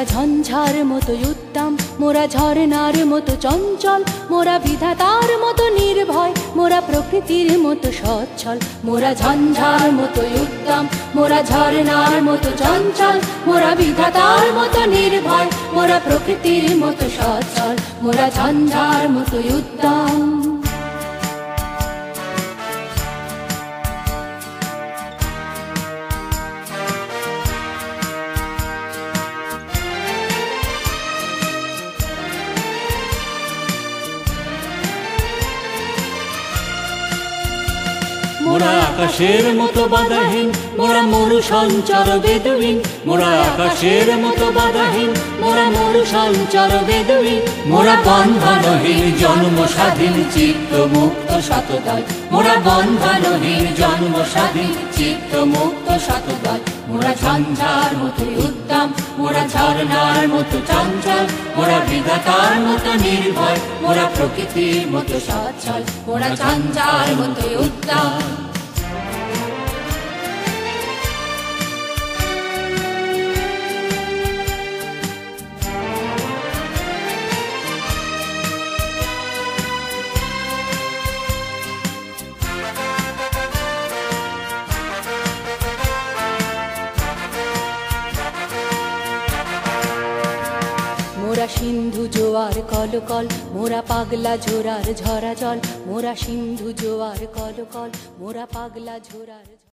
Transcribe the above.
মোরা ঝঞ্ঝার মতো উত্তম, মোরা ঝরনার মতো চঞ্চল, মোরা বিধাতার মতো নির্ভয়, মোরা প্রকৃতির মতো সচ্ছল। মোরা ঝঞ্ঝার মতো উত্তম, মোরা ঝরনার মতো চঞ্চল, মোরা বিধাতার মতো নির্ভয়, মোরা প্রকৃতির মতো সচ্ছল। মোরা ঝঞ্ঝার মতো উত্তম। মোরা আকাশের মতো বাধাহীন, মোরা মরু সঞ্চার বেদুইন। মোরা আকাশের মতো বাধাহীন, মোরা মরু সঞ্চার বেদুইন। মোরা বন্ধনহীন জন্ম স্বাধীন, চিত্ত মুক্ত শতদয়। মোরা বন্ধনহীন জন্ম স্বাধীন, চিত্ত মুক্ত শতদয়। মোরা ঝঞ্ঝার মতো উত্তম, মোরা ঝরনার মতো চঞ্চল, মোরা বিধাতার মতো নির্ভয়, মোরা প্রকৃতির মতো সচ্ছল। মোরা ঝঞ্ঝার মতো উত্তম। মোরা সিন্ধু জোয়ার কলকল, মোরা পাগলা ঝোরার ঝরা জল। মোরা সিন্ধু জোয়ার কলকল, মোরা পাগলা ঝোরার